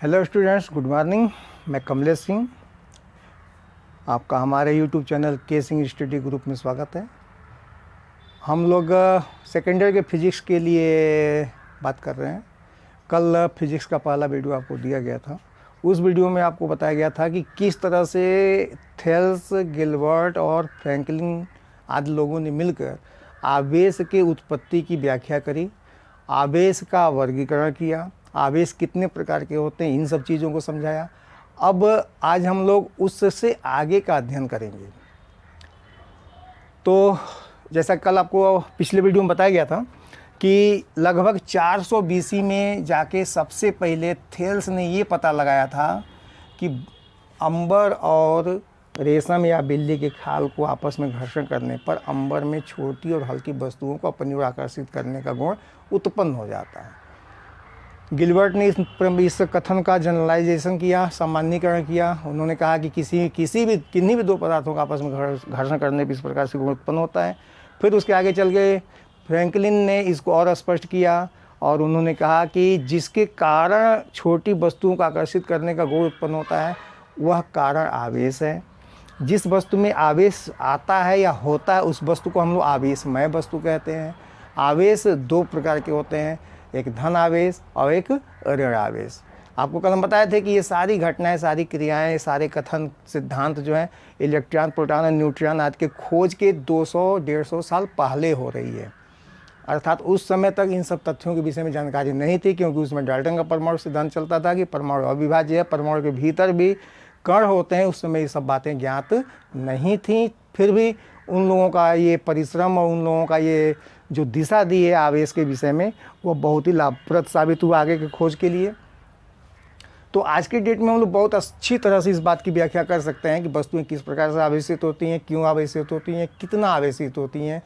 Hello students, good morning. मैं कमलेश सिंह, आपका हमारे यूट्यूब चैनल के सिंह स्टडी ग्रुप में स्वागत है। हम लोग सेकेंड ईयर के फिजिक्स के लिए बात कर रहे हैं। कल फिजिक्स का पहला वीडियो आपको दिया गया था। उस वीडियो में आपको बताया गया था कि किस तरह से थेल्स, गिलबर्ट और फ्रैंकलिन आदि लोगों ने मिलकर आवेश के उत्पत्ति की व्याख्या करी, आवेश का वर्गीकरण किया, आवेश कितने प्रकार के होते हैं, इन सब चीज़ों को समझाया। अब आज हम लोग उससे आगे का अध्ययन करेंगे। तो जैसा कल आपको पिछले वीडियो में बताया गया था कि लगभग 400 BC में जाके सबसे पहले थेल्स ने ये पता लगाया था कि अंबर और रेशम या बिल्ली के खाल को आपस में घर्षण करने पर अंबर में छोटी और हल्की वस्तुओं को अपनी ओर आकर्षित करने का गुण उत्पन्न हो जाता है। गिलबर्ट ने इस कथन का जनरलाइजेशन किया, सामान्यीकरण किया। उन्होंने कहा कि किन्हीं भी दो पदार्थों का आपस में घर्षण करने पर इस प्रकार से गुण उत्पन्न होता है। फिर उसके आगे चल गए फ्रैंकलिन ने इसको और स्पष्ट किया और उन्होंने कहा कि जिसके कारण छोटी वस्तुओं को आकर्षित करने का गुण उत्पन्न होता है वह कारण आवेश है। जिस वस्तु में आवेश आता है या होता है उस वस्तु को हम लोग आवेशमय वस्तु कहते हैं। आवेश दो प्रकार के होते हैं, एक धन आवेश और एक ऋण आवेश। आपको कल हम बताए थे कि ये सारी घटनाएं, सारी क्रियाएं, सारे कथन सिद्धांत जो हैं इलेक्ट्रॉन, प्रोटॉन और न्यूट्रॉन आदि के खोज के 200-150 साल पहले हो रही है। अर्थात उस समय तक इन सब तथ्यों के विषय में जानकारी नहीं थी, क्योंकि उसमें डाल्टन का परमाणु सिद्धांत चलता था कि परमाणु अविभाज्य है, परमाणु के भीतर भी कण होते हैं। उस समय ये सब बातें ज्ञात नहीं थी। फिर भी उन लोगों का ये परिश्रम और उन लोगों का ये जो दिशा दी है आवेश के विषय में, वो बहुत ही लाभप्रद साबित हुआ आगे की खोज के लिए। तो आज के डेट में हम लोग बहुत अच्छी तरह से इस बात की व्याख्या कर सकते हैं कि वस्तुएं किस प्रकार से आवेशित होती हैं, क्यों आवेशित होती हैं, कितना आवेशित होती हैं।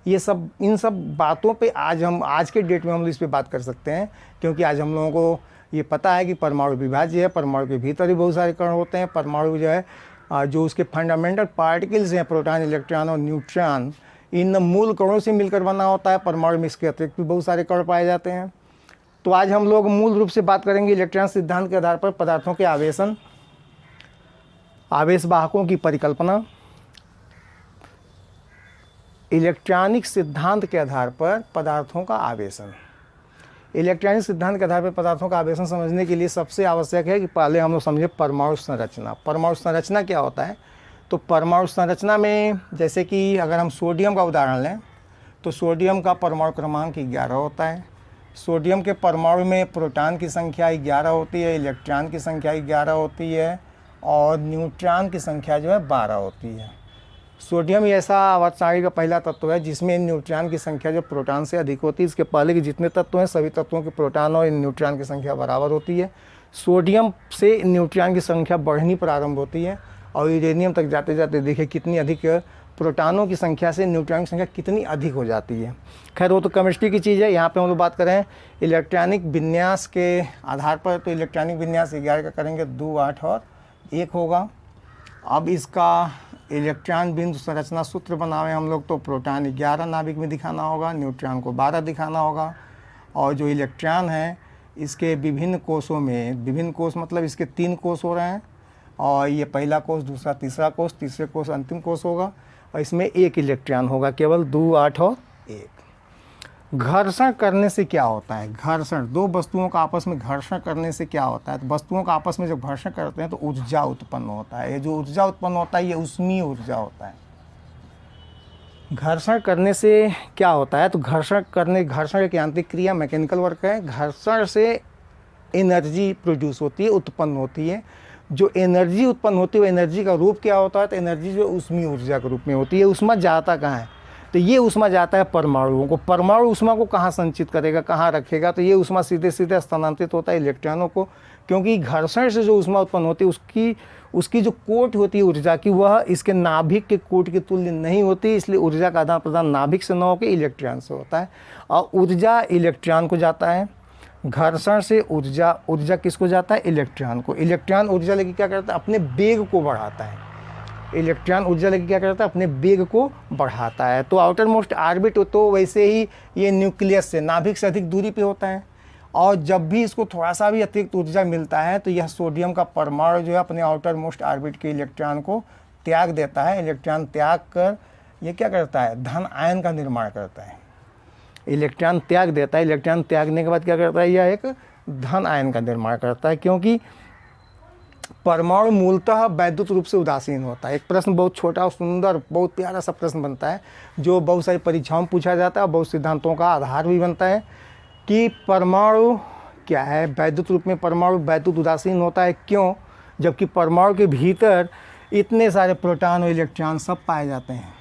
ये सब, इन सब बातों पे आज के डेट में हम लोग इस पर बात कर सकते हैं, क्योंकि आज हम लोगों को ये पता है कि परमाणु विभाज्य है, परमाणु के भीतर भी बहुत सारे कण होते हैं। परमाणु जो है, जो उसके फंडामेंटल पार्टिकल्स हैं, प्रोटॉन, इलेक्ट्रॉन और न्यूट्रॉन, इन मूल कणों से मिलकर बना होता है। परमाणु में इसके अतिरिक्त भी बहुत सारे कण पाए जाते हैं। तो आज हम लोग मूल रूप से बात करेंगे इलेक्ट्रॉन सिद्धांत के आधार पर पदार्थों के आवेशन, आवेश वाहकों की परिकल्पना, इलेक्ट्रॉनिक सिद्धांत के आधार पर पदार्थों का आवेशन। इलेक्ट्रॉनिक सिद्धांत के आधार पर पदार्थों का आवेशन समझने के लिए सबसे आवश्यक है कि पहले हम लोग समझे परमाणु संरचना। परमाणु संरचना क्या होता है? तो परमाणु संरचना में, जैसे कि अगर हम सोडियम का उदाहरण लें तो सोडियम का परमाणु क्रमांक 11 होता है। सोडियम के परमाणु में प्रोटॉन की संख्या 11 होती है, इलेक्ट्रॉन की संख्या 11 होती है और न्यूट्रॉन की संख्या जो है 12 होती है। सोडियम ऐसा आवर्त सारणी का पहला तत्व है जिसमें न्यूट्रॉन की संख्या जो प्रोटॉन से अधिक होती है। इसके पहले के जितने तत्व हैं सभी तत्वों के प्रोटॉन और न्यूट्रॉन की संख्या बराबर होती है। सोडियम से न्यूट्रॉन की संख्या बढ़नी प्रारंभ होती है और यूरेनियम तक जाते जाते देखिए कितनी अधिक प्रोटॉनों की संख्या से न्यूट्रॉन की संख्या कितनी अधिक हो जाती है। खैर वो तो केमिस्ट्री की चीज़ है। यहाँ पे हम लोग बात करें इलेक्ट्रॉनिक विन्यास के आधार पर, तो इलेक्ट्रॉनिक विन्यास 11 का करेंगे, 2, 8 और 1 होगा। अब इसका इलेक्ट्रॉन बिंदु संरचना सूत्र बनावे हम लोग, तो प्रोटॉन 11 नाभिक में दिखाना होगा, न्यूट्रॉन को 12 दिखाना होगा। और जो इलेक्ट्रॉन है इसके विभिन्न कोषों में, विभिन्न कोष मतलब इसके 3 कोष हो रहे हैं और ये पहला कोष, दूसरा, तीसरा कोष, तीसरे कोष अंतिम कोष होगा और इसमें 1 इलेक्ट्रॉन होगा, केवल 2, 8 और 1। घर्षण करने से क्या होता है? घर्षण, दो वस्तुओं का आपस में घर्षण करने से क्या होता है? तो वस्तुओं का आपस में जब घर्षण करते हैं तो ऊर्जा उत्पन्न होता है। ये जो ऊर्जा उत्पन्न होता है ये ऊष्मीय ऊर्जा होता है। घर्षण करने से क्या होता है? तो घर्षण एक यांत्रिक क्रिया, मैकेनिकल वर्क है। घर्षण से एनर्जी प्रोड्यूस होती है, उत्पन्न होती है। जो एनर्जी उत्पन्न होती है वो एनर्जी का रूप क्या होता है? तो एनर्जी जो ऊष्मीय ऊर्जा के रूप में होती है। ऊष्मा जाता कहाँ है? तो ये ऊष्मा जाता है परमाणुओं को। परमाणु ऊष्मा को कहाँ संचित करेगा, कहाँ रखेगा? तो ये ऊष्मा सीधे सीधे स्थानांतरित होता है इलेक्ट्रॉनों को, क्योंकि घर्षण से जो ऊष्मा उत्पन्न होती है उसकी जो कोट होती है ऊर्जा की, वह इसके नाभिक के कोट की तुल्य नहीं होती। इसलिए ऊर्जा का आदान प्रदान नाभिक से न होकर इलेक्ट्रॉन से होता है और ऊर्जा इलेक्ट्रॉन को जाता है। घर्षण से ऊर्जा किसको जाता है? इलेक्ट्रॉन को। इलेक्ट्रॉन ऊर्जा लेके क्या करता है? अपने वेग को बढ़ाता है। इलेक्ट्रॉन ऊर्जा लेके क्या करता है? अपने वेग को बढ़ाता है। तो आउटर मोस्ट ऑर्बिट तो वैसे ही ये न्यूक्लियस से, नाभिक से अधिक दूरी पे होता है और जब भी इसको थोड़ा सा भी अतिरिक्त ऊर्जा मिलता है तो यह सोडियम का परमाणु जो है अपने आउटर मोस्ट ऑर्बिट के इलेक्ट्रॉन को त्याग देता है। इलेक्ट्रॉन त्याग कर ये क्या करता है, धन आयन का निर्माण करता है। इलेक्ट्रॉन त्याग देता है, इलेक्ट्रॉन त्यागने के बाद क्या करता है, यह एक धन आयन का निर्माण करता है, क्योंकि परमाणु मूलतः वैद्युत रूप से उदासीन होता है। एक प्रश्न बहुत छोटा और सुंदर, बहुत प्यारा सा प्रश्न बनता है जो बहुत सारी परीक्षाओं में पूछा जाता है और बहुत सिद्धांतों का आधार भी बनता है कि परमाणु क्या है, वैद्युत रूप में परमाणु वैद्युत उदासीन होता है क्यों, जबकि परमाणु के भीतर इतने सारे प्रोटॉन और इलेक्ट्रॉन सब पाए जाते हैं।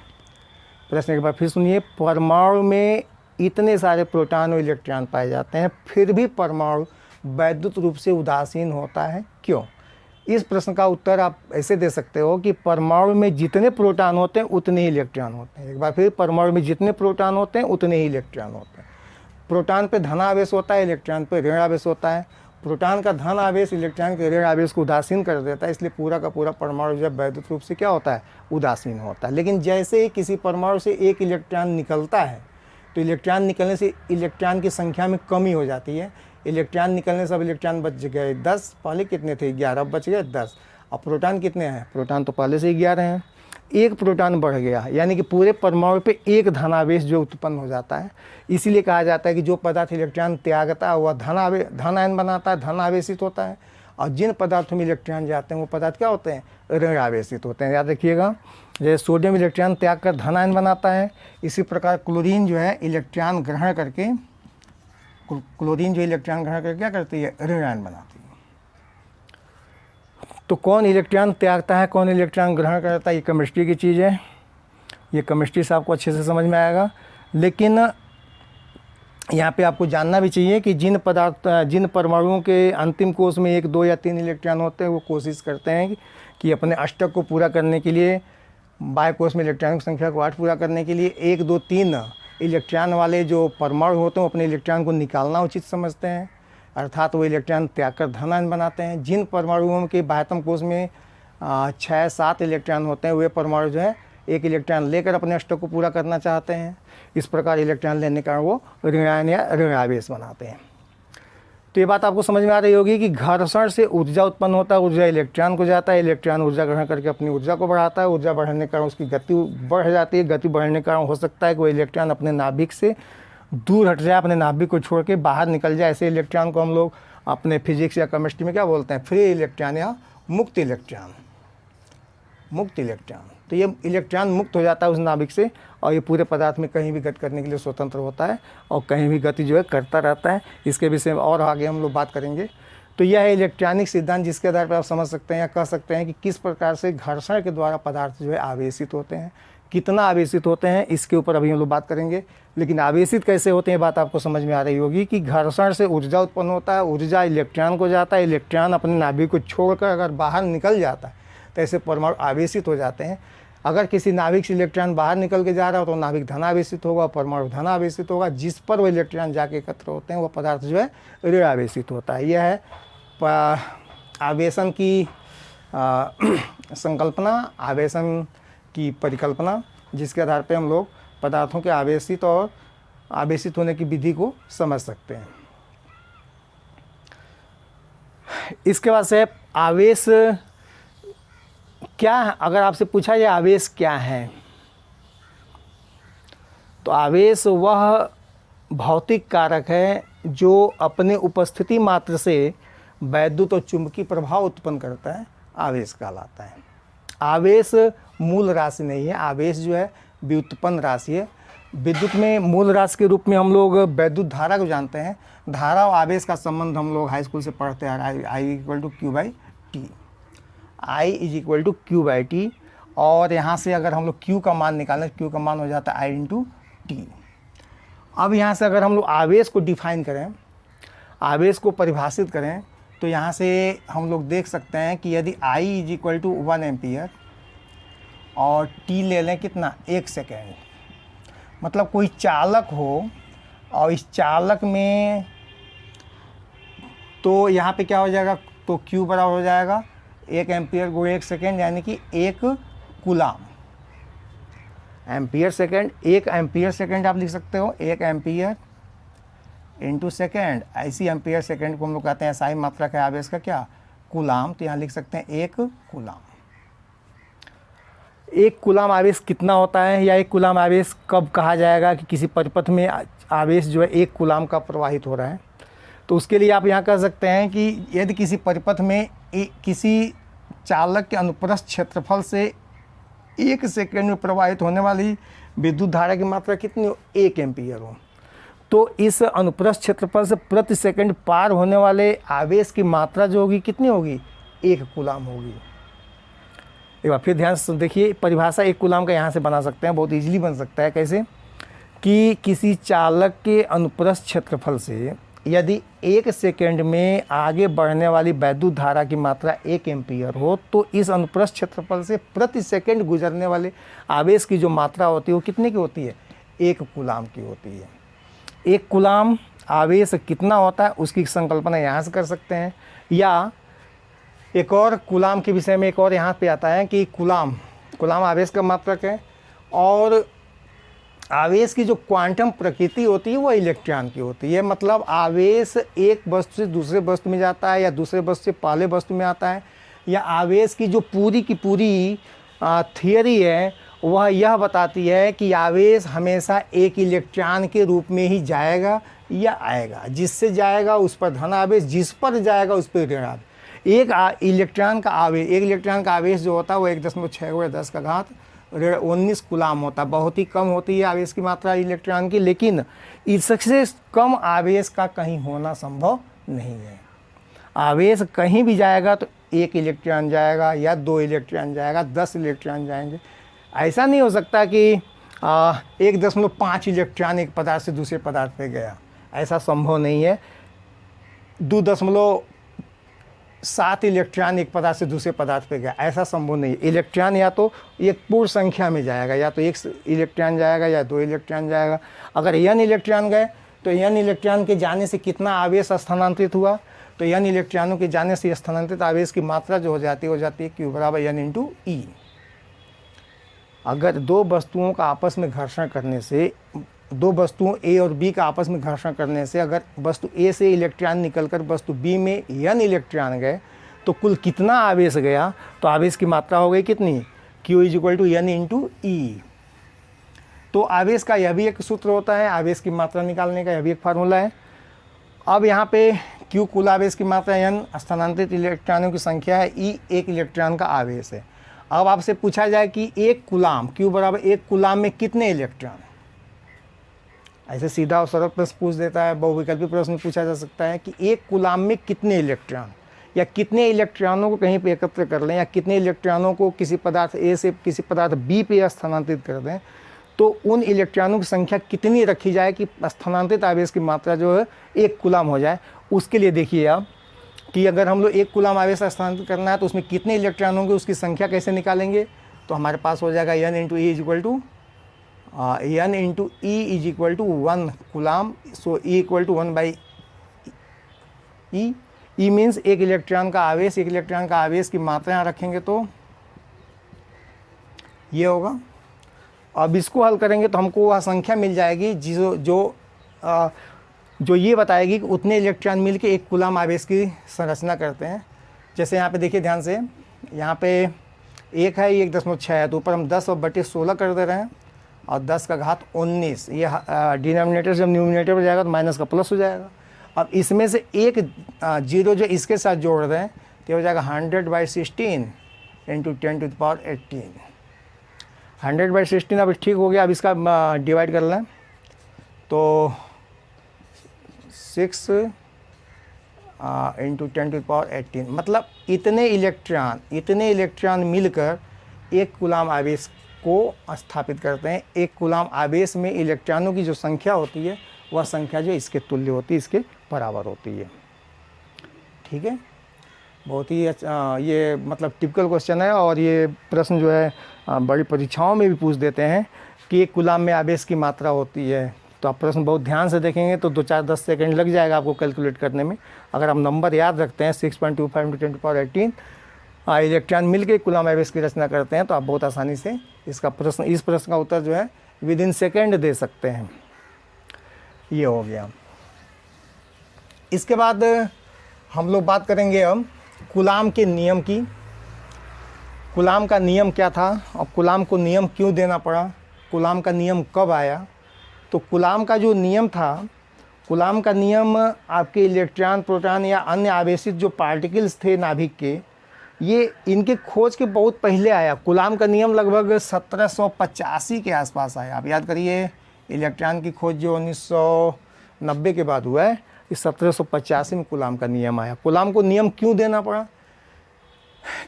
प्रश्न एक बार फिर सुनिए, परमाणु में इतने सारे प्रोटॉन और इलेक्ट्रॉन पाए जाते हैं फिर भी परमाणु वैद्युत रूप से उदासीन होता है क्यों। इस प्रश्न का उत्तर आप ऐसे दे सकते हो कि परमाणु में जितने प्रोटॉन होते हैं उतने ही इलेक्ट्रॉन होते हैं। एक बार फिर, परमाणु में जितने प्रोटॉन होते हैं उतने ही इलेक्ट्रॉन होते हैं। प्रोटॉन पे धन आवेश होता है, इलेक्ट्रॉन पे ऋण आवेश होता है। प्रोटॉन का धन आवेश इलेक्ट्रॉन के ऋण आवेश को उदासीन कर देता है, इसलिए पूरा का पूरा परमाणु जब वैद्युत रूप से क्या होता है, उदासीन होता है। लेकिन जैसे ही किसी परमाणु से एक इलेक्ट्रॉन निकलता है तो इलेक्ट्रॉन निकलने से इलेक्ट्रॉन की संख्या में कमी हो जाती है। इलेक्ट्रॉन निकलने से अब इलेक्ट्रॉन बच गए 10, पहले कितने थे 11, अब बच गए 10। अब प्रोटॉन कितने हैं, प्रोटॉन तो पहले से ही 11 हैं, एक प्रोटॉन बढ़ गया, यानी कि पूरे परमाणु पे एक धनावेश जो उत्पन्न हो जाता है। इसीलिए कहा जाता है कि जो पदार्थ इलेक्ट्रॉन त्यागता है वह धन आयन बनाता है, धन आवेशित होता है, और जिन पदार्थों में इलेक्ट्रॉन जाते हैं वो पदार्थ क्या होते हैं, ऋण आवेशित होते हैं। याद रखिएगा, जैसे सोडियम इलेक्ट्रॉन त्याग कर धन आयन बनाता है, इसी प्रकार क्लोरीन जो है इलेक्ट्रॉन ग्रहण करके क्या करती है, ऋण आयन बनाती है। तो कौन इलेक्ट्रॉन त्यागता है, कौन इलेक्ट्रॉन ग्रहण करता है, ये केमिस्ट्री की चीज़ है। ये केमिस्ट्री से आपको अच्छे से समझ में आएगा। लेकिन यहाँ पे आपको जानना भी चाहिए कि जिन परमाणुओं के अंतिम कोश में 1, 2 या 3 इलेक्ट्रॉन होते हैं वो कोशिश करते हैं कि अपने अष्टक को पूरा करने के लिए, बाह्य कोश में इलेक्ट्रॉन की संख्या को 8 पूरा करने के लिए 1, 2, 3 इलेक्ट्रॉन वाले जो परमाणु होते हैं अपने इलेक्ट्रॉन को निकालना उचित समझते हैं, अर्थात वो इलेक्ट्रॉन त्याग कर धन आयन बनाते हैं। जिन परमाणुओं के बाह्यतम कोश में 6, 7 इलेक्ट्रॉन होते हैं वे परमाणु जो है एक इलेक्ट्रॉन लेकर अपने अष्टक को पूरा करना चाहते हैं। इस प्रकार इलेक्ट्रॉन लेने के कारण वो ऋण आयन या ऋण आवेश बनाते हैं। तो ये बात आपको समझ में आ रही होगी कि घर्षण से ऊर्जा उत्पन्न होता है, ऊर्जा इलेक्ट्रॉन को जाता है, इलेक्ट्रॉन ऊर्जा ग्रहण करके अपनी ऊर्जा को बढ़ाता है, ऊर्जा बढ़ने के कारण उसकी गति बढ़ जाती है, गति बढ़ने के कारण हो सकता है कि वो इलेक्ट्रॉन अपने नाभिक से दूर हट जाए, अपने नाभिक को छोड़ के बाहर निकल जाए। ऐसे इलेक्ट्रॉन को हम लोग अपने फिजिक्स या केमिस्ट्री में क्या बोलते हैं, फ्री इलेक्ट्रॉन या मुक्त इलेक्ट्रॉन। तो ये इलेक्ट्रॉन मुक्त हो जाता है उस नाभिक से और ये पूरे पदार्थ में कहीं भी गति करने के लिए स्वतंत्र होता है और कहीं भी गति जो है करता रहता है। इसके विषय में और आगे हम लोग बात करेंगे। तो यह है इलेक्ट्रॉनिक सिद्धांत, जिसके आधार पर आप समझ सकते हैं या कह सकते हैं कि किस प्रकार से घर्षण के द्वारा पदार्थ जो है आवेशित होते हैं, कितना आवेशित होते हैं, इसके ऊपर अभी हम लोग बात करेंगे। लेकिन आवेशित कैसे होते हैं बात आपको समझ में आ रही होगी कि घर्षण से ऊर्जा उत्पन्न होता है, ऊर्जा इलेक्ट्रॉन को जाता है, इलेक्ट्रॉन अपने नाभिक को छोड़कर अगर बाहर निकल जाता है तो ऐसे परमाणु आवेशित हो जाते हैं। अगर किसी नाभिक से इलेक्ट्रॉन बाहर निकल के जा रहा हो तो नाभिक धनावेशित होगा, परमाणु धनावेशित होगा, जिस पर वो इलेक्ट्रॉन जाके एकत्र होते हैं वो पदार्थ जो है ऋण आवेशित होता है। यह है आवेशन की संकल्पना, आवेशन की परिकल्पना, जिसके आधार पर हम लोग पदार्थों के आवेशित और आवेशित होने की विधि को समझ सकते हैं। इसके बाद से आवेश क्या है, अगर आपसे पूछा जाए आवेश क्या है, तो आवेश वह भौतिक कारक है जो अपने उपस्थिति मात्र से वैद्युत और चुंबकीय प्रभाव उत्पन्न करता है, आवेश कहलाता है। आवेश मूल राशि नहीं है, आवेश जो है व्युत्पन्न राशि है। विद्युत में मूल राशि के रूप में हम लोग वैद्युत धारा को जानते हैं। धारा और आवेश का संबंध हम लोग हाई स्कूल से पढ़ते हैं, I=Q/T। और यहाँ से अगर हम लोग Q का मान निकालें, Q का मान हो जाता है I×T। अब यहाँ से अगर हम लोग आवेश को डिफाइन करें, आवेश को परिभाषित करें, तो यहाँ से हम लोग देख सकते हैं कि यदि I=1 एम्पियर और T ले लें कितना, 1 सेकेंड, मतलब कोई चालक हो और इस चालक में, तो यहाँ पे क्या हो जाएगा, तो Q बराबर हो जाएगा 1 एम्पियर गुणे 1 सेकेंड, यानी कि 1 coulomb. Ampere second, 1 ampere second आप लिख सकते हो, 1 एम्पियर इंटू सेकेंड, ऐसी एम्पियर सेकेंड को हम लोग कहते हैं SI मात्रक है आवेश का क्या, कूलाम। तो यहाँ लिख सकते हैं 1 कूलाम। 1 कूलाम आवेश कितना होता है, या 1 कूलाम आवेश कब कहा जाएगा कि किसी परिपथ में आवेश जो है 1 कूलाम का प्रवाहित हो रहा है। तो उसके लिए आप यहाँ कह सकते हैं कि यदि किसी परिपथ में किसी चालक के अनुप्रस्थ क्षेत्रफल से 1 सेकेंड में प्रवाहित होने वाली विद्युत धारा की मात्रा कितनी हो, 1 एम्पीयर हो, तो इस अनुप्रस्थ क्षेत्रफल से प्रति सेकंड पार होने वाले आवेश की मात्रा जो होगी कितनी होगी, 1 कूलाम होगी। एक बार फिर ध्यान से देखिए, परिभाषा 1 कूलाम का यहाँ से बना सकते हैं, बहुत इजीली बन सकता है। कैसे कि किसी चालक के अनुप्रस्थ क्षेत्रफल से यदि 1 सेकेंड में आगे बढ़ने वाली वैद्युत धारा की मात्रा 1 एम्पीयर हो, तो इस अनुप्रस्थ क्षेत्रफल से प्रति सेकंड गुजरने वाले आवेश की जो मात्रा होती है वो कितने की होती है, 1 कूलाम की होती है। 1 कूलाम आवेश कितना होता है उसकी संकल्पना यहाँ से कर सकते हैं। या एक और कूलाम के विषय में एक और यहाँ पे आता है कि कूलाम आवेश का मात्रक है, और आवेश की जो क्वांटम प्रकृति होती है वो इलेक्ट्रॉन की होती है। मतलब आवेश एक वस्तु से दूसरे वस्तु में जाता है, या दूसरे वस्तु से पहले वस्तु में आता है, या आवेश की जो पूरी की पूरी थियरी है वह यह बताती है कि आवेश हमेशा एक इलेक्ट्रॉन के रूप में ही जाएगा या आएगा। जिससे जाएगा उस पर धन आवेश, जिस पर जाएगा उस पर ऋण आवेश। एक इलेक्ट्रॉन का आवेश जो होता है वो 1.6×10⁻19 कूलाम होता है। बहुत ही कम होती है आवेश की मात्रा इलेक्ट्रॉन की, लेकिन इससे कम आवेश का कहीं होना संभव नहीं है। आवेश कहीं भी जाएगा तो 1 इलेक्ट्रॉन जाएगा, या 2 इलेक्ट्रॉन जाएगा, 10 इलेक्ट्रॉन जाएंगे। ऐसा नहीं हो सकता कि 1.5 इलेक्ट्रॉन एक पदार्थ से दूसरे पदार्थ पे गया, ऐसा संभव नहीं है। 2.7 इलेक्ट्रॉन एक पदार्थ से दूसरे पदार्थ पे गया, ऐसा संभव नहीं है। इलेक्ट्रॉन या तो एक पूर्ण संख्या में जाएगा, या तो 1 इलेक्ट्रॉन जाएगा या 2 इलेक्ट्रॉन जाएगा। अगर n इलेक्ट्रॉन गए तो n इलेक्ट्रॉन के जाने से कितना आवेश स्थानांतरित हुआ, तो n इलेक्ट्रॉनों के जाने से स्थानांतरित आवेश की मात्रा जो हो जाती है Q बराबर n × E। अगर 2 वस्तुओं का आपस में घर्षण करने से, 2 वस्तुओं A और B का आपस में घर्षण करने से अगर वस्तु A से इलेक्ट्रॉन निकलकर वस्तु B में n इलेक्ट्रॉन गए तो कुल कितना आवेश गया, तो आवेश की मात्रा हो गई कितनी, Q = n × E। तो आवेश का यह भी एक सूत्र होता है, आवेश की मात्रा निकालने का यह भी एक फार्मूला है। अब यहाँ पे Q कुल आवेश की मात्रा, n स्थानांतरित इलेक्ट्रॉनों की संख्या है, E 1 इलेक्ट्रॉन का आवेश है। अब आपसे पूछा जाए कि 1 कूलाम, Q बराबर 1 कूलाम में कितने इलेक्ट्रॉन, ऐसे सीधा और सरल प्रश्न पूछ देता है। बहुविकल्पी प्रश्न पूछा जा सकता है कि 1 कूलाम में कितने इलेक्ट्रॉन, या कितने इलेक्ट्रॉनों को कहीं पे एकत्र कर लें, या कितने इलेक्ट्रॉनों को किसी पदार्थ A से किसी पदार्थ B पे स्थानांतरित कर दें, तो उन इलेक्ट्रॉनों की संख्या कितनी रखी जाए कि स्थानांतरित आवेश की मात्रा जो है 1 कूलाम हो जाए। उसके लिए देखिए आप कि अगर हम लोग 1 कूलाम आवेश स्थानांतरित करना है तो उसमें कितने इलेक्ट्रॉन होंगे, उसकी संख्या कैसे निकालेंगे। तो हमारे पास हो जाएगा n × E = 1 कूलाम। सो E = 1/E। E means 1 electron का आवेश, 1 इलेक्ट्रॉन का आवेश की मात्रा यहाँ रखेंगे तो ये होगा। अब इसको हल करेंगे तो हमको वह संख्या मिल जाएगी जो ये बताएगी कि उतने इलेक्ट्रॉन मिलके 1 कूलाम आवेश की संरचना करते हैं। जैसे यहाँ पे देखिए ध्यान से, यहाँ पे 1 है, ये 1.6 है, तो ऊपर हम 10/16 कर दे रहे हैं, और 10⁻19 ये डिनोमिनेटर जब न्यूमिनेटर पर जाएगा तो माइनस का प्लस हो जाएगा। अब इसमें से एक 0 जो इसके साथ जोड़ रहे हैं तो हो जाएगा 100/16 × 10⁻18। 100/16 अब ठीक हो गया। अब इसका डिवाइड कर लें तो 6 × 10⁻18, मतलब इतने इलेक्ट्रॉन मिलकर 1 कूलाम आवेश को स्थापित करते हैं। 1 कूलाम आवेश में इलेक्ट्रॉनों की जो संख्या होती है वह संख्या जो इसके तुल्य होती है, इसके बराबर होती है। ठीक है, बहुत ही ये मतलब टिपिकल क्वेश्चन है, और ये प्रश्न जो है बड़ी परीक्षाओं में भी पूछ देते हैं कि 1 कूलाम में आवेश की मात्रा होती है। तो आप प्रश्न बहुत ध्यान से देखेंगे तो 2-4-10 सेकंड लग जाएगा आपको कैलकुलेट करने में। अगर आप नंबर याद रखते हैं 6.25 × 10⁻18 इलेक्ट्रॉन मिलकर कूलाम आवेश की रचना करते हैं, तो आप बहुत आसानी से इस प्रश्न का उत्तर जो है विदिन सेकेंड दे सकते हैं। ये हो गया। इसके बाद हम लोग बात करेंगे अब कूलाम के नियम की। कूलाम का नियम क्या था और कूलाम को नियम क्यों देना पड़ा, कूलाम का नियम कब आया। तो कूलाम का जो नियम था, कूलाम का नियम आपके इलेक्ट्रॉन, प्रोटॉन या अन्य आवेशित जो पार्टिकल्स थे नाभिक के, ये इनके खोज के बहुत पहले आया। कूलाम का नियम लगभग 1785 के आसपास आया। आप याद करिए, इलेक्ट्रॉन की खोज जो 1990 के बाद हुआ है, इस 1785 में कूलाम का नियम आया। कूलाम को नियम क्यों देना पड़ा,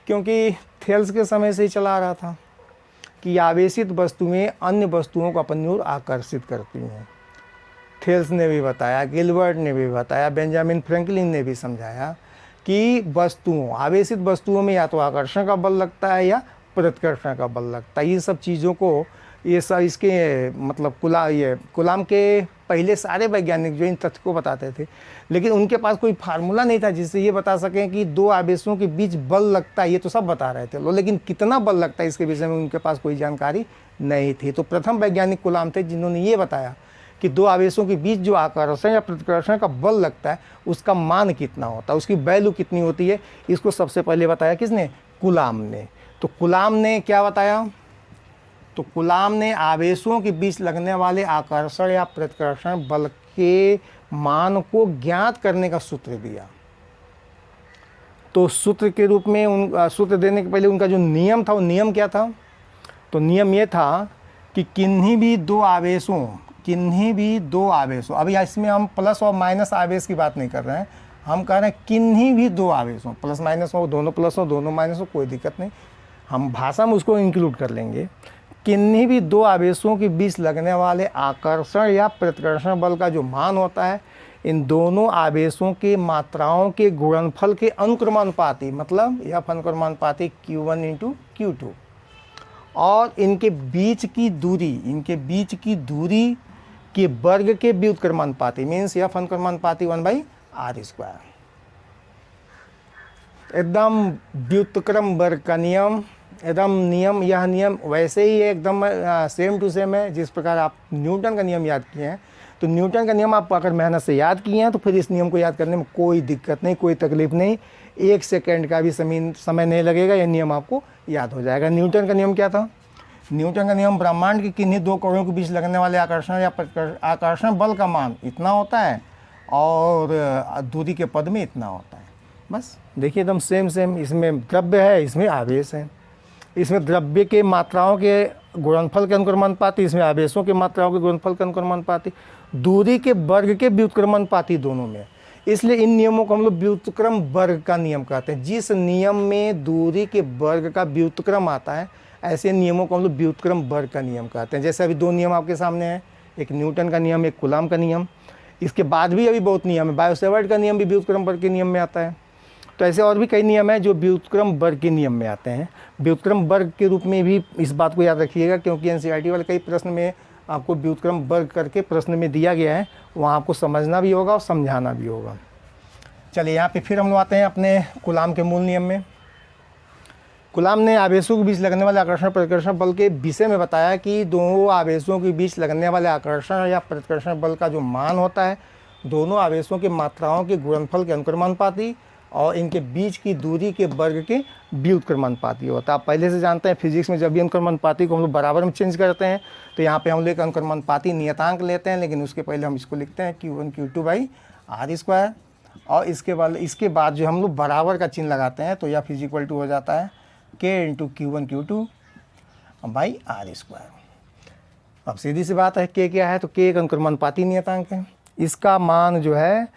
क्योंकि थेल्स के समय से ही चला आ रहा था कि आवेशित वस्तुएं अन्य वस्तुओं को अपनी ओर आकर्षित करती हैं। थेल्स ने भी बताया, गिलबर्ट ने भी बताया, बेंजामिन फ्रैंकलिन ने भी समझाया कि वस्तुओं, आवेशित वस्तुओं में या तो आकर्षण का बल लगता है या प्रतिकर्षण का बल लगता है। ये सब चीज़ों को, ये सब इसके मतलब कूलाम के पहले सारे वैज्ञानिक जो इन तथ्य को बताते थे, लेकिन उनके पास कोई फार्मूला नहीं था जिससे ये बता सकें कि दो आवेशों के बीच बल लगता है। ये तो सब बता रहे थे, लेकिन कितना बल लगता है इसके विषय में उनके पास कोई जानकारी नहीं थी। तो प्रथम वैज्ञानिक कूलाम थे जिन्होंने ये बताया कि दो आवेशों के बीच जो आकर्षण या प्रतिकर्षण का बल लगता है उसका मान कितना होता है, उसकी वैल्यू कितनी होती है, इसको सबसे पहले बताया किसने, कूलाम ने। तो कूलाम ने क्या बताया, तो कूलाम ने आवेशों के बीच लगने वाले आकर्षण या प्रतिकर्षण बल के मान को ज्ञात करने का सूत्र दिया। तो सूत्र के रूप में सूत्र देने के पहले उनका जो नियम था, वो नियम क्या था, तो नियम ये था कि किन्हीं भी दो आवेशों, अभी इसमें हम प्लस और माइनस आवेश की बात नहीं कर रहे हैं, हम कह रहे हैं किन्हीं भी दो आवेशों, प्लस माइनस हो, दोनों प्लस हो दोनों माइनस हो, कोई दिक्कत नहीं, हम भाषा में उसको इंक्लूड कर लेंगे। किन्हीं भी दो आवेशों के बीच लगने वाले आकर्षण या प्रतिकर्षण बल का जो मान होता है, इन दोनों आवेशों के मात्राओं के गुणनफल के अनुक्रमानुपाती, मतलब F अनुक्रमानुपाती Q1 इंटू Q2, और इनके बीच की दूरी के वर्ग के व्युत्क्रमानुपाती, मीन्स F अनुक्रमानुपाती 1/r²। एकदम व्युत्क्रम वर्ग का नियम, एकदम नियम, यह नियम वैसे ही एकदम सेम टू सेम है जिस प्रकार आप न्यूटन का नियम याद किए हैं। तो न्यूटन का नियम आप अगर मेहनत से याद किए हैं तो फिर इस नियम को याद करने में कोई दिक्कत नहीं, कोई तकलीफ नहीं, 1 सेकेंड का भी समय नहीं लगेगा, यह नियम आपको याद हो जाएगा। न्यूटन का नियम क्या था, न्यूटन का नियम ब्रह्मांड के किन्हीं दो कणों के बीच लगने वाले आकर्षण या आकर्षण बल का मान इतना होता है और दूरी के पद में इतना होता है। बस देखिए एकदम सेम, इसमें द्रव्य है, इसमें आवेश है, इसमें द्रव्य के मात्राओं के गुणनफल के अनुक्रमानुपाती, इसमें आवेशों के मात्राओं के गुणनफल के अनुक्रमानुपाती, दूरी के वर्ग के व्युत्क्रमानुपाती दोनों में। इसलिए इन नियमों को हम लोग व्युत्क्रम वर्ग का नियम कहते हैं। जिस नियम में दूरी के वर्ग का व्युत्क्रम आता है, ऐसे नियमों को हम लोग व्युत्क्रम वर्ग का नियम कहते हैं। जैसे अभी 2 नियम आपके सामने हैं, एक न्यूटन का नियम, एक कूलाम का नियम। इसके बाद भी अभी बहुत नियम है, बायो-सेवर्ट का नियम भी व्युत्क्रम वर्ग के नियम में आता है। तो ऐसे और भी कई नियम हैं जो व्युत्क्रम वर्ग के नियम में आते हैं। व्युत्क्रम वर्ग के रूप में भी इस बात को याद रखिएगा, क्योंकि एनसीईआरटी वाले कई प्रश्न में आपको व्युत्क्रम वर्ग करके प्रश्न में दिया गया है, वहाँ आपको समझना भी होगा और समझाना भी होगा। चलिए यहाँ पे फिर हम लोग आते हैं अपने कूलाम के मूल नियम में। कूलाम ने आवेशों के बीच लगने वाले आकर्षण प्रतिकर्षण बल के विषय में बताया कि दोनों आवेशों के बीच लगने वाले आकर्षण या प्रतिकर्षण बल का जो मान होता है, दोनों आवेशों के मात्राओं के गुणनफल के अनुक्रमानुपाती और इनके बीच की दूरी के वर्ग के व्युत्क्रमानुपाती होता है। आप पहले से जानते हैं फिजिक्स में जब भी अनुक्रमानुपाती को हम लोग बराबर में चेंज करते हैं तो यहाँ पे हम लोग एक अनुक्रमानुपाती नियतांक लेते हैं, लेकिन उसके पहले हम इसको लिखते हैं Q1 Q2/r², और इसके बाद जो हम लोग बराबर का चिन्ह लगाते हैं तो यह F हो जाता है K इंटू Q1 Q2/r²। अब सीधी सी बात है, K क्या है, तो K एक अनुक्रमानुपाती नियतांक है। इसका मान जो है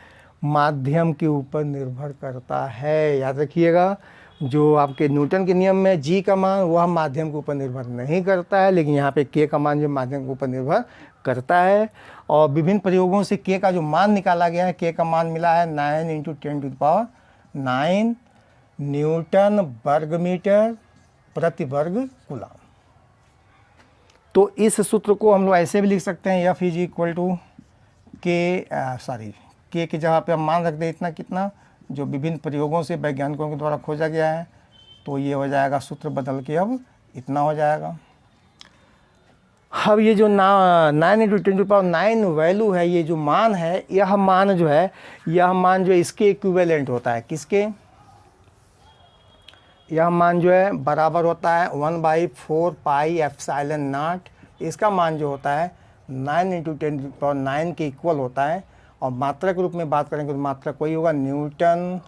माध्यम के ऊपर निर्भर करता है। याद रखिएगा, जो आपके न्यूटन के नियम में G का मान वह माध्यम के ऊपर निर्भर नहीं करता है, लेकिन यहाँ पे K का मान जो माध्यम के ऊपर निर्भर करता है। और विभिन्न प्रयोगों से K का जो मान निकाला गया है, K का मान मिला है 9 × 10⁹ न्यूटन वर्ग मीटर प्रति वर्ग कूलाम। तो इस सूत्र को हम लोग ऐसे भी लिख सकते हैं, F K की जगह पे हम मान रख दें इतना कितना, जो विभिन्न प्रयोगों से वैज्ञानिकों के द्वारा खोजा गया है, तो ये हो जाएगा, सूत्र बदल के अब इतना हो जाएगा। अब ये जो 9 × 10⁹ वैल्यू है, ये जो मान है, यह मान जो है, यह मान जो इसके इक्विवेलेंट होता है, किसके, यह मान जो है बराबर होता है 1/4 पाई एप्सिलॉन नॉट। इसका मान जो होता है 9 × 10⁹ के इक्वल होता है। और मात्रा के रूप में बात करेंगे तो मात्रा कोई होगा न्यूटन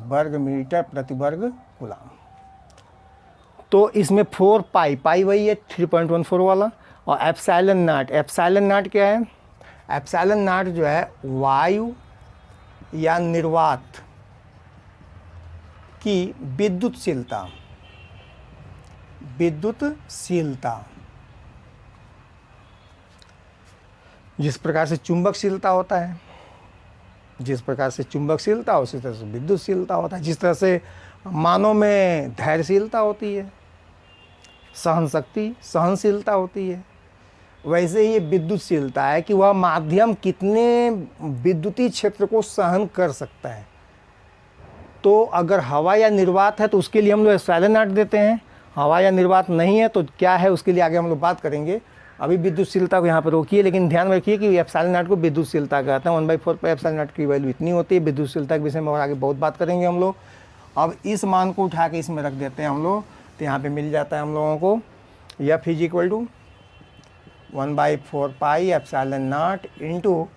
वर्ग मीटर प्रति वर्ग कूलम। तो इसमें 4 पाई, पाई वही है 3.14 वाला, और एप्सिलॉन नॉट क्या है, एप्सिलॉन नॉट जो है वायु या निर्वात की विद्युतशीलता, जिस प्रकार से चुंबकशीलता होता है, जिस प्रकार से चुंबकशीलता उसी तरह से विद्युतशीलता होता है, जिस तरह से मानव में धैर्यशीलता होती है, सहनशीलता होती है, वैसे ही ये विद्युतशीलता है कि वह माध्यम कितने विद्युतीय क्षेत्र को सहन कर सकता है। तो अगर हवा या निर्वात है तो उसके लिए हम लोग एप्सिलॉन नॉट देते हैं, हवा या निर्वात नहीं है तो क्या है उसके लिए आगे हम लोग बात करेंगे। अभी विद्युतशीलता को यहाँ पर रोकिए, लेकिन ध्यान में रखिए कि एप्सिलॉन नॉट को विद्युतशीलता कहते हैं। 1/4 पर एप्सिलॉन नॉट की वैल्यू इतनी होती है। विद्युतशीलता के विषय में और आगे बहुत बात करेंगे हम लोग। अब इस मान को उठा के इसमें रख देते हैं हम लोग, तो यहाँ पे मिल जाता है हम लोगों को F = 1/4 pi epsilon not into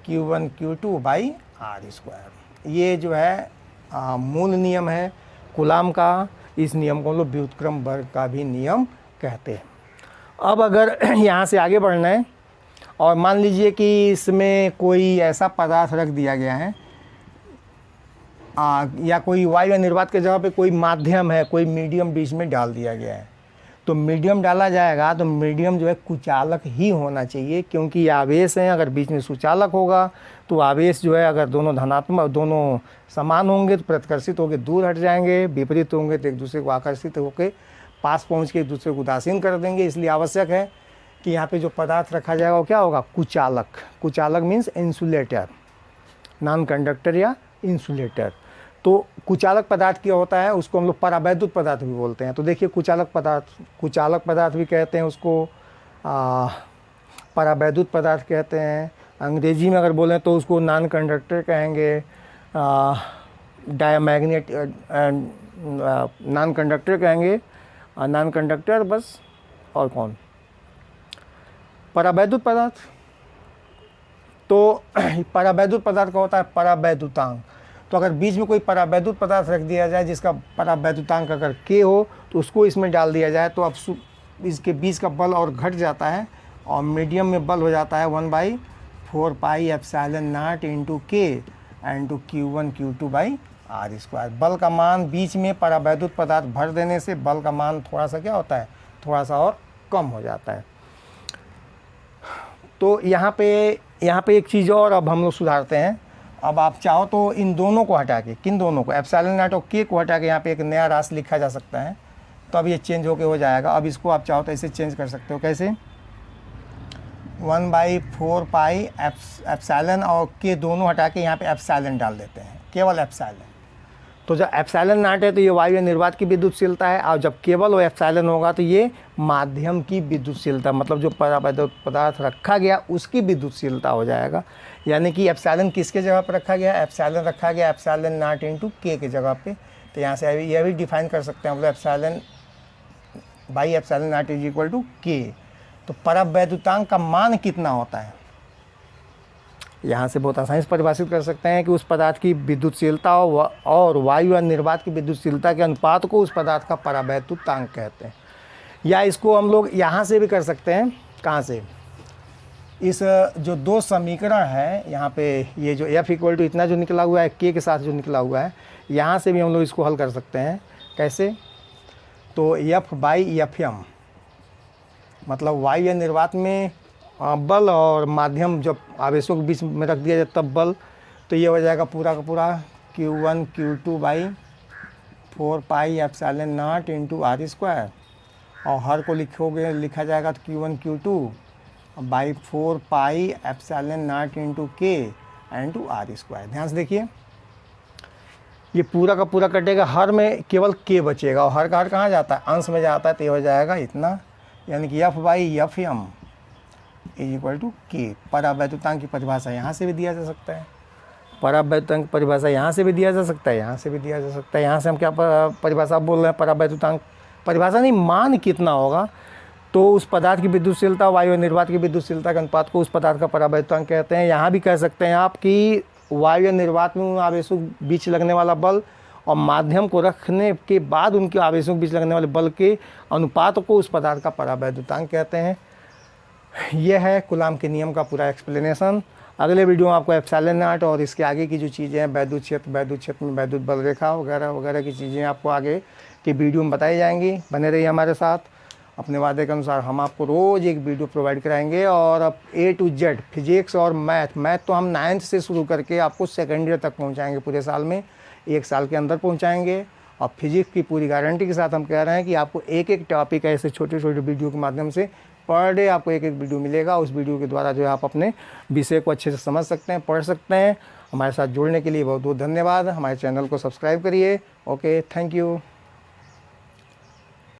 Q1 Q2/r²। ये जो है मूल नियम है कूलाम का। इस नियम को हम लोग व्युत्क्रम वर्ग का भी नियम कहते हैं। अब अगर यहाँ से आगे बढ़ना है और मान लीजिए कि इसमें कोई ऐसा पदार्थ रख दिया गया है या कोई वायु या निर्वात के जगह पे कोई माध्यम है, कोई मीडियम बीच में डाल दिया गया है, तो मीडियम डाला जाएगा तो मीडियम जो है कुचालक ही होना चाहिए, क्योंकि आवेश हैं। अगर बीच में सुचालक होगा तो आवेश जो है अगर दोनों धनात्मक, दोनों समान होंगे तो प्रतिकर्षित होकर दूर हट जाएंगे, विपरीत होंगे तो एक दूसरे को आकर्षित होकर पास पहुंच के एक दूसरे को उदासीन कर देंगे। इसलिए आवश्यक है कि यहाँ पे जो पदार्थ रखा जाएगा वो क्या होगा, कुचालक। कुचालक मीन्स इंसुलेटर, नॉन कंडक्टर या इंसुलेटर। तो कुचालक पदार्थ क्या होता है, उसको हम लोग परावैद्युत पदार्थ भी बोलते हैं। तो देखिए कुचालक पदार्थ भी कहते हैं उसको, परावैद्युत पदार्थ कहते हैं। अंग्रेजी में अगर बोलें तो उसको नॉन कंडक्टर कहेंगे, डायमैग्नेट नॉन कंडक्टर कहेंगे, नॉन कंडक्टर बस। और कौन, परावैद्युत पदार्थ। तो परावैद्युत पदार्थ का होता है परावैद्युतांक। तो अगर बीच में कोई परावैद्युत पदार्थ रख दिया जाए जिसका परावैद्युतांक अगर K हो तो उसको इसमें डाल दिया जाए तो अब इसके बीच का बल और घट जाता है और मीडियम में बल हो जाता है 1/4 pi epsilon not into K into Q1 Q2/r²। बल का मान बीच में परावैद्युत पदार्थ भर देने से बल का मान थोड़ा सा क्या होता है, थोड़ा सा और कम हो जाता है। तो यहाँ पे एक चीज़ और अब हम लोग सुधारते हैं। अब आप चाहो तो इन दोनों को हटा के, किन दोनों को, एप्सिलॉन नॉट और K को हटा के यहाँ पे एक नया राशि लिखा जा सकता है। तो अब ये चेंज होके हो जाएगा। अब इसको आप चाहो तो ऐसे चेंज कर सकते हो, कैसे, 1/4 पाई एप्सिलॉन और K दोनों हटा के यहाँ पे एप्सिलॉन डाल देते हैं, केवल एप्सिलॉन। तो जब एप्सिलॉन नॉट है तो ये वायु निर्वात की विद्युतशीलता है, और जब केवल वो एप्सिलॉन होगा तो ये माध्यम की विद्युतशीलता, मतलब जो परावैद्युत पदार्थ रखा गया उसकी विद्युतशीलता हो जाएगा। यानी कि एप्सिलॉन किसके जगह पर रखा गया, एप्सिलॉन रखा गया एप्सिलॉन नॉट इंटू K के जगह पे। तो यहाँ से यह भी डिफाइन कर सकते हैं हम लोग, epsilon by epsilon not = K। तो परावैद्युतांक का मान कितना होता है, यहाँ से बहुत आसानी से परिभाषित कर सकते हैं कि उस पदार्थ की विद्युतशीलता और वायु या निर्वात की विद्युतशीलता के अनुपात को उस पदार्थ का परावैद्युतांक कहते हैं। या इसको हम लोग यहाँ से भी कर सकते हैं, कहाँ से, इस जो दो समीकरण है यहाँ पे, ये जो F = इतना जो निकला हुआ है K के साथ जो निकला हुआ है, यहाँ से भी हम लोग इसको हल कर सकते हैं। कैसे, तो F/Fm मतलब वायु या निर्वात में बल और माध्यम जब आवेशों के बीच में रख दिया जाए तब बल, तो ये हो जाएगा पूरा का पूरा Q1 Q2/4 pi epsilon not into r²। और हर को लिखा जाएगा तो Q1 Q2/4 pi epsilon not into K into r²। ध्यान से देखिए, ये पूरा का पूरा कटेगा, हर में केवल K बचेगा और हर का हर कहाँ जाता है, अंश में जाता है, तो ये हो जाएगा इतना यानी कि F by F M is equal to K. परावैद्युतांक की परिभाषा यहाँ से भी दिया जा सकता है, परावैद्युतांक परिभाषा यहाँ से भी दिया जा सकता है, यहाँ से भी दिया जा सकता है। यहाँ से हम क्या परिभाषा बोल रहे हैं, परावैद्युतांक परिभाषा नहीं, मान कितना होगा तो उस पदार्थ की विद्युतशीलता वायु निर्वात की विद्युतशीलता के अनुपात को उस पदार्थ का परावैद्युतांक कहते हैं। यहाँ भी कह सकते हैं आप कि वायु निर्वात में उन आवेशों के बीच लगने वाला बल और माध्यम को रखने के बाद उनके आवेशों के बीच लगने वाले बल के अनुपात को उस पदार्थ का परावैद्युतांक कहते हैं। यह है कूलाम के नियम का पूरा एक्सप्लेनेशन। अगले वीडियो में आपको एप्सिलॉन नॉट और इसके आगे की जो चीज़ें हैं, वैद्युत क्षेत्र में वैद्युत बल रेखा वगैरह वगैरह की चीज़ें आपको आगे के वीडियो में बताई जाएंगी। बने रहिए हमारे साथ। अपने वादे के अनुसार हम आपको रोज़ एक वीडियो प्रोवाइड कराएंगे और अब A to Z फिजिक्स और मैथ तो हम 9th से शुरू करके आपको सेकेंड ईयर तक पहुँचाएँगे, पूरे साल में 1 साल के अंदर पहुँचाएँगे। और फिजिक्स की पूरी गारंटी के साथ हम कह रहे हैं कि आपको एक एक टॉपिक ऐसे छोटे छोटे वीडियो के माध्यम से पर डे आपको एक एक वीडियो मिलेगा। उस वीडियो के द्वारा जो है आप अपने विषय को अच्छे से समझ सकते हैं, पढ़ सकते हैं। हमारे साथ जुड़ने के लिए बहुत बहुत धन्यवाद। हमारे चैनल को सब्सक्राइब करिए। Okay, thank you.